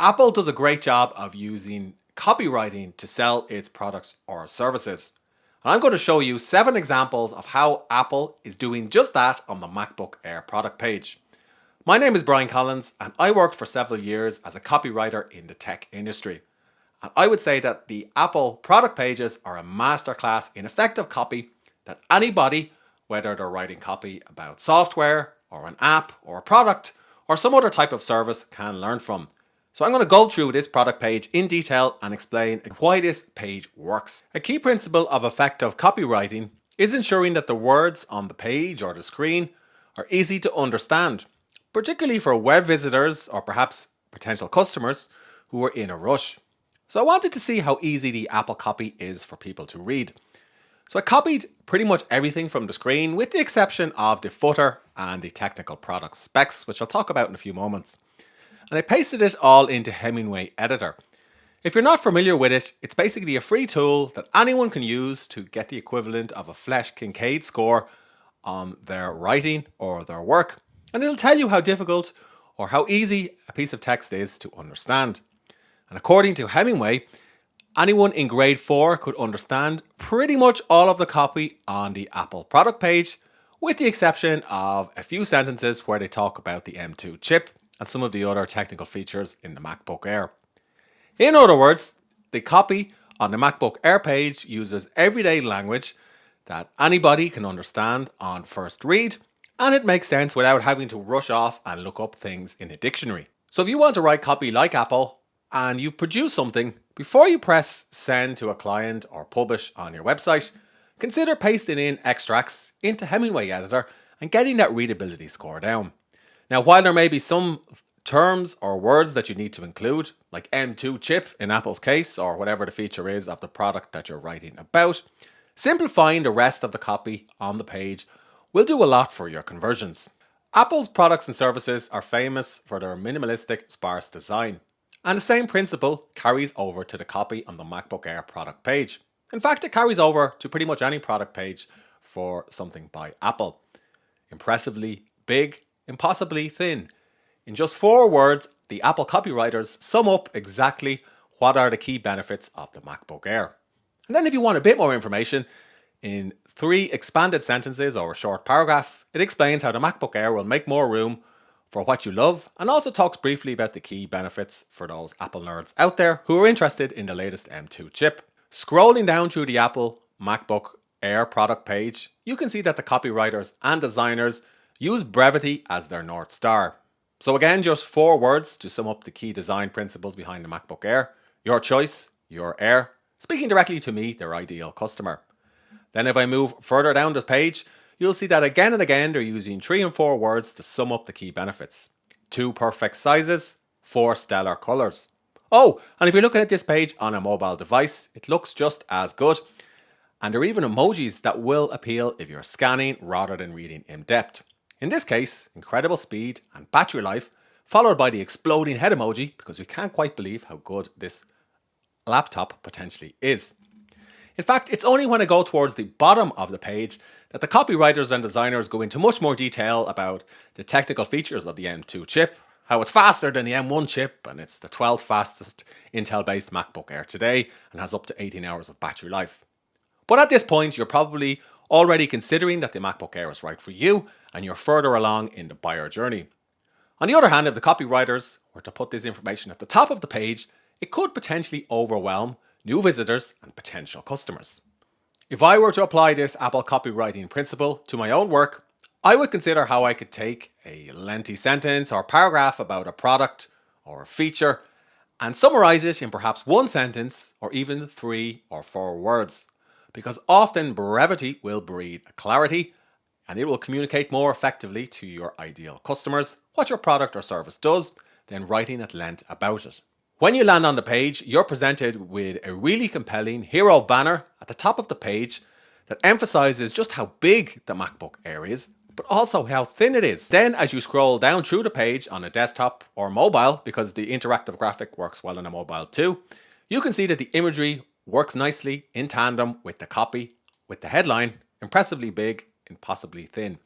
Apple does a great job of using copywriting to sell its products or services. And I'm going to show you 7 examples of how Apple is doing just that on the MacBook Air product page. My name is Brian Collins and I worked for several years as a copywriter in the tech industry. And I would say that the Apple product pages are a masterclass in effective copy that anybody, whether they're writing copy about software or an app or a product or some other type of service, can learn from. So I'm going to go through this product page in detail and explain why this page works. A key principle of effective copywriting is ensuring that the words on the page or the screen are easy to understand, particularly for web visitors or perhaps potential customers who are in a rush. So I wanted to see how easy the Apple copy is for people to read. So I copied pretty much everything from the screen with the exception of the footer and the technical product specs, which I'll talk about in a few moments. And I pasted it all into Hemingway Editor. If you're not familiar with it, it's basically a free tool that anyone can use to get the equivalent of a Flesch Kincaid score on their writing or their work. And it'll tell you how difficult or how easy a piece of text is to understand. And according to Hemingway, anyone in grade 4 could understand pretty much all of the copy on the Apple product page, with the exception of a few sentences where they talk about the M2 chip and some of the other technical features in the MacBook Air. In other words, the copy on the MacBook Air page uses everyday language that anybody can understand on first read, and it makes sense without having to rush off and look up things in a dictionary. So if you want to write copy like Apple and you've produced something, before you press send to a client or publish on your website, consider pasting in extracts into Hemingway Editor and getting that readability score down. Now, while there may be some terms or words that you need to include, like M2 chip in Apple's case, or whatever the feature is of the product that you're writing about, simplifying the rest of the copy on the page will do a lot for your conversions. Apple's products and services are famous for their minimalistic, sparse design, and the same principle carries over to the copy on the MacBook Air product page. In fact, it carries over to pretty much any product page for something by Apple. Impressively big, impossibly thin. In just 4 words, the Apple copywriters sum up exactly what are the key benefits of the MacBook Air. And then if you want a bit more information, in 3 expanded sentences or a short paragraph, it explains how the MacBook Air will make more room for what you love, and also talks briefly about the key benefits for those Apple nerds out there who are interested in the latest M2 chip. Scrolling down through the Apple MacBook Air product page, you can see that the copywriters and designers use brevity as their North Star. So again, just 4 words to sum up the key design principles behind the MacBook Air. Your choice, your Air, speaking directly to me, their ideal customer. Then if I move further down the page, you'll see that again and again they're using 3 and 4 words to sum up the key benefits. 2 perfect sizes, 4 stellar colors. Oh, and if you're looking at this page on a mobile device, it looks just as good. And there are even emojis that will appeal if you're scanning rather than reading in depth. In this case, incredible speed and battery life, followed by the exploding head emoji, because we can't quite believe how good this laptop potentially is. In fact, it's only when I go towards the bottom of the page that the copywriters and designers go into much more detail about the technical features of the M2 chip, how it's faster than the M1 chip, and it's the 12th fastest Intel-based MacBook Air today, and has up to 18 hours of battery life. But at this point, you're probably already considering that the MacBook Air is right for you, and you're further along in the buyer journey. On the other hand, if the copywriters were to put this information at the top of the page, it could potentially overwhelm new visitors and potential customers. If I were to apply this Apple copywriting principle to my own work, I would consider how I could take a lengthy sentence or paragraph about a product or a feature and summarize it in perhaps 1 sentence or even 3 or 4 words. Because often brevity will breed clarity and it will communicate more effectively to your ideal customers what your product or service does than writing at length about it. When you land on the page, you're presented with a really compelling hero banner at the top of the page that emphasizes just how big the MacBook Air is, but also how thin it is. Then as you scroll down through the page on a desktop or mobile, because the interactive graphic works well on a mobile too, you can see that the imagery works nicely in tandem with the copy, with the headline, impressively big and possibly thin.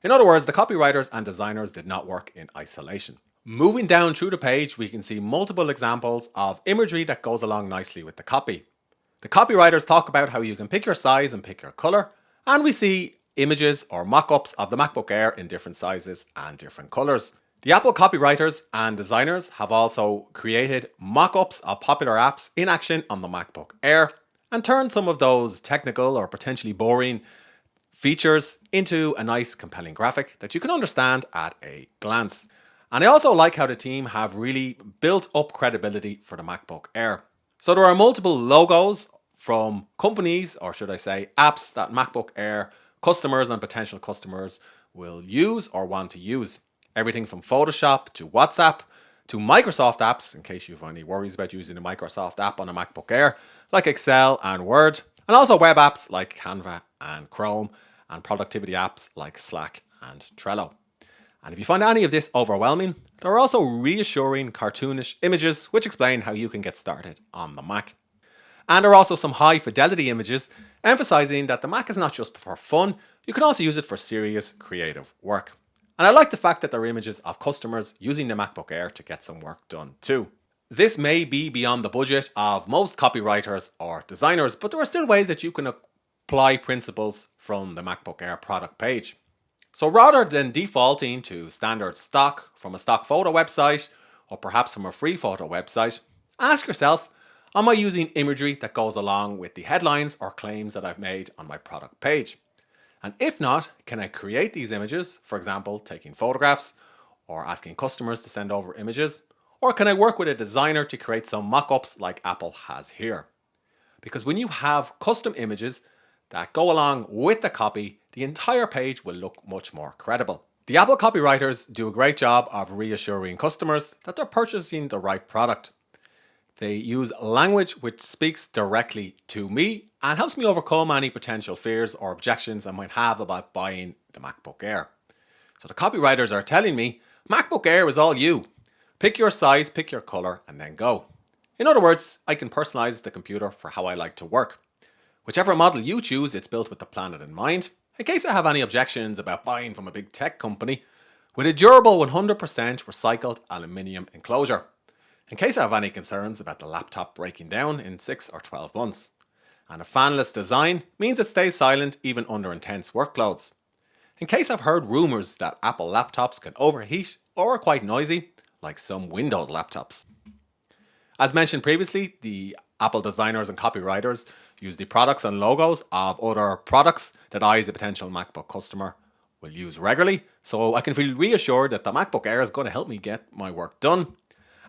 In other words, the copywriters and designers did not work in isolation. Moving down through the page, we can see multiple examples of imagery that goes along nicely with the copy. The copywriters talk about how you can pick your size and pick your color, and we see images or mock-ups of the MacBook Air in different sizes and different colors. The Apple copywriters and designers have also created mock-ups of popular apps in action on the MacBook Air and turned some of those technical or potentially boring features into a nice compelling graphic that you can understand at a glance. And I also like how the team have really built up credibility for the MacBook Air. So there are multiple logos from companies, or should I say apps, that MacBook Air customers and potential customers will use or want to use. Everything from Photoshop to WhatsApp to Microsoft apps, in case you have any worries about using a Microsoft app on a MacBook Air, like Excel and Word, and also web apps like Canva and Chrome, and productivity apps like Slack and Trello. And if you find any of this overwhelming, there are also reassuring cartoonish images which explain how you can get started on the Mac. And there are also some high fidelity images emphasizing that the Mac is not just for fun, you can also use it for serious creative work. And I like the fact that there are images of customers using the MacBook Air to get some work done too. This may be beyond the budget of most copywriters or designers, but there are still ways that you can apply principles from the MacBook Air product page. So rather than defaulting to standard stock from a stock photo website or perhaps from a free photo website, ask yourself, am I using imagery that goes along with the headlines or claims that I've made on my product page? And if not, can I create these images, for example, taking photographs or asking customers to send over images? Or can I work with a designer to create some mock-ups like Apple has here? Because when you have custom images that go along with the copy, the entire page will look much more credible. The Apple copywriters do a great job of reassuring customers that they're purchasing the right product. They use language which speaks directly to me and helps me overcome any potential fears or objections I might have about buying the MacBook Air. So the copywriters are telling me, MacBook Air is all you. Pick your size, pick your color, and then go. In other words, I can personalize the computer for how I like to work. Whichever model you choose, it's built with the planet in mind. In case I have any objections about buying from a big tech company, with a durable 100% recycled aluminium enclosure. In case I have any concerns about the laptop breaking down in 6 or 12 months. And a fanless design means it stays silent even under intense workloads. In case I've heard rumours that Apple laptops can overheat or are quite noisy, like some Windows laptops. As mentioned previously, the Apple designers and copywriters use the products and logos of other products that I, as a potential MacBook customer, will use regularly, so I can feel reassured that the MacBook Air is going to help me get my work done.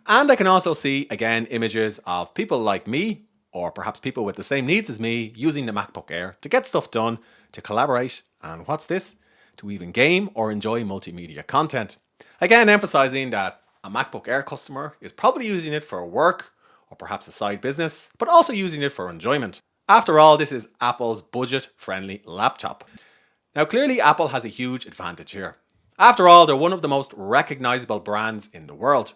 And I can also see, again, images of people like me, or perhaps people with the same needs as me, using the MacBook Air to get stuff done, to collaborate, and what's this? To even game or enjoy multimedia content. Again, emphasizing that a MacBook Air customer is probably using it for work, or perhaps a side business, but also using it for enjoyment. After all, this is Apple's budget-friendly laptop. Now, clearly Apple has a huge advantage here. After all, they're one of the most recognizable brands in the world.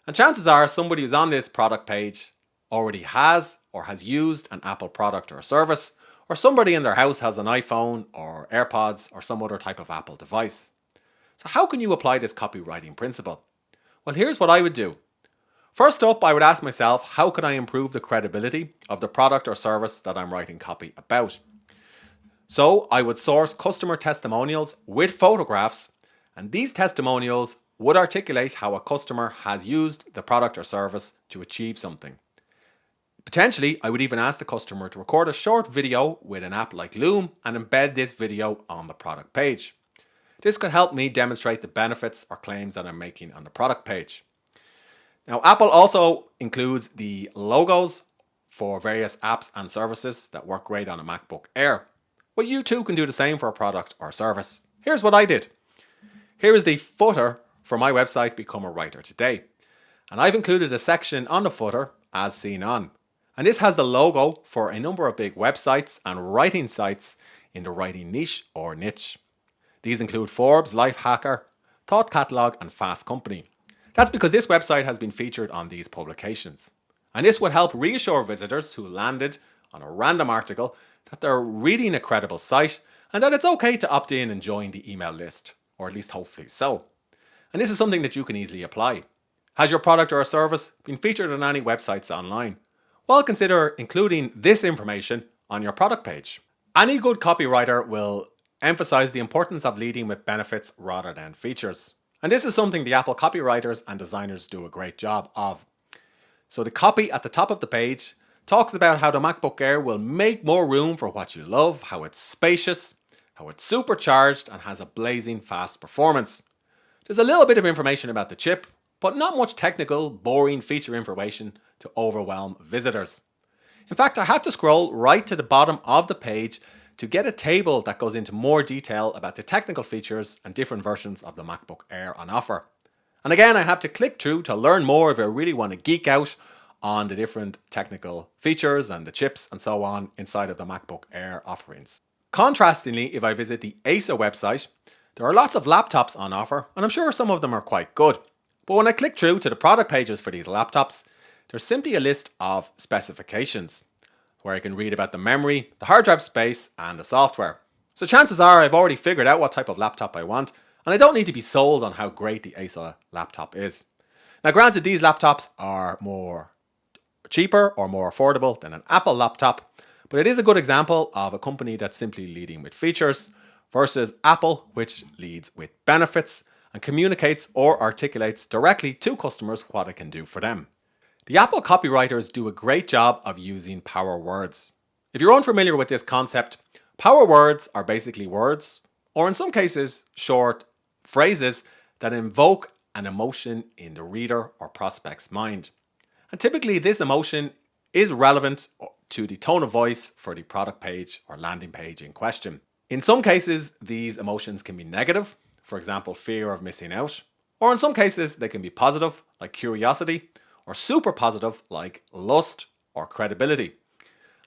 And chances are somebody who's on this product page already has or has used an Apple product or service, or somebody in their house has an iPhone or AirPods or some other type of Apple device. So how can you apply this copywriting principle? Well, here's what I would do. First up, I would ask myself, how can I improve the credibility of the product or service that I'm writing copy about? So I would source customer testimonials with photographs, and these testimonials would articulate how a customer has used the product or service to achieve something. Potentially, I would even ask the customer to record a short video with an app like Loom and embed this video on the product page. This could help me demonstrate the benefits or claims that I'm making on the product page. Now, Apple also includes the logos for various apps and services that work great on a MacBook Air. Well, you too can do the same for a product or service. Here's what I did. Here is the footer for my website, Become a Writer Today. And I've included a section on the footer as seen on. And this has the logo for a number of big websites and writing sites in the writing niche or niche. These include Forbes, Lifehacker, Thought Catalog, and Fast Company. That's because this website has been featured on these publications. And this would help reassure visitors who landed on a random article that they're reading a credible site and that it's okay to opt in and join the email list, or at least hopefully so. And this is something that you can easily apply. Has your product or service been featured on any websites online? Well, consider including this information on your product page. Any good copywriter will emphasize the importance of leading with benefits rather than features. And this is something the Apple copywriters and designers do a great job of. So the copy at the top of the page talks about how the MacBook Air will make more room for what you love, how it's spacious, how it's supercharged and has a blazing fast performance. There's a little bit of information about the chip, but not much technical, boring feature information to overwhelm visitors. In fact, I have to scroll right to the bottom of the page to get a table that goes into more detail about the technical features and different versions of the MacBook Air on offer. And again, I have to click through to learn more if I really want to geek out on the different technical features and the chips and so on inside of the MacBook Air offerings. Contrastingly, if I visit the ASA website, there are lots of laptops on offer, and I'm sure some of them are quite good. But when I click through to the product pages for these laptops, there's simply a list of specifications where I can read about the memory, the hard drive space, and the software. So chances are I've already figured out what type of laptop I want, and I don't need to be sold on how great the ASA laptop is. Now granted, these laptops are more cheaper or more affordable than an Apple laptop, but it is a good example of a company that's simply leading with features versus Apple, which leads with benefits and communicates or articulates directly to customers what it can do for them. The Apple copywriters do a great job of using power words. If you're unfamiliar with this concept, power words are basically words, or in some cases, short phrases that invoke an emotion in the reader or prospect's mind. And typically this emotion is relevant to the tone of voice for the product page or landing page in question. In some cases, these emotions can be negative, for example, fear of missing out, or in some cases they can be positive, like curiosity, or super positive, like lust or credibility.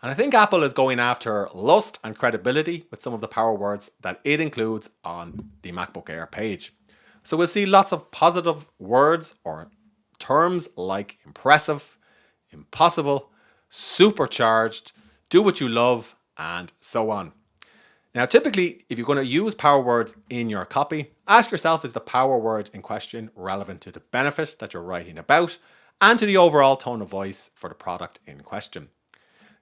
And I think Apple is going after lust and credibility with some of the power words that it includes on the MacBook Air page. So we'll see lots of positive words or terms like impressive, impossible, supercharged, do what you love, and so on. Now, typically, if you're going to use power words in your copy, ask yourself, is the power word in question relevant to the benefit that you're writing about and to the overall tone of voice for the product in question?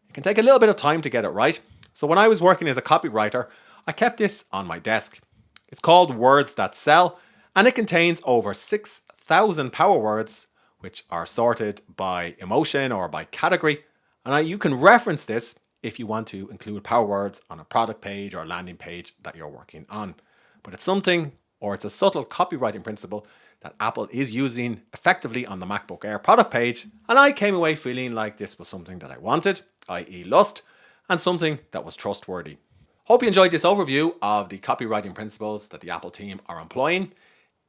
It can take a little bit of time to get it right. So when I was working as a copywriter, I kept this on my desk. It's called Words That Sell, and it contains over 6,000 power words, which are sorted by emotion or by category. And you can reference this if you want to include power words on a product page or landing page that you're working on. But it's something, or it's a subtle copywriting principle that Apple is using effectively on the MacBook Air product page, and I came away feeling like this was something that I wanted, i.e. lust, and something that was trustworthy. Hope you enjoyed this overview of the copywriting principles that the Apple team are employing.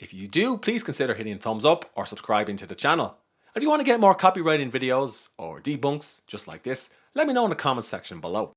If you do, please consider hitting thumbs up or subscribing to the channel. If you want to get more copywriting videos or debunks just like this, let me know in the comments section below.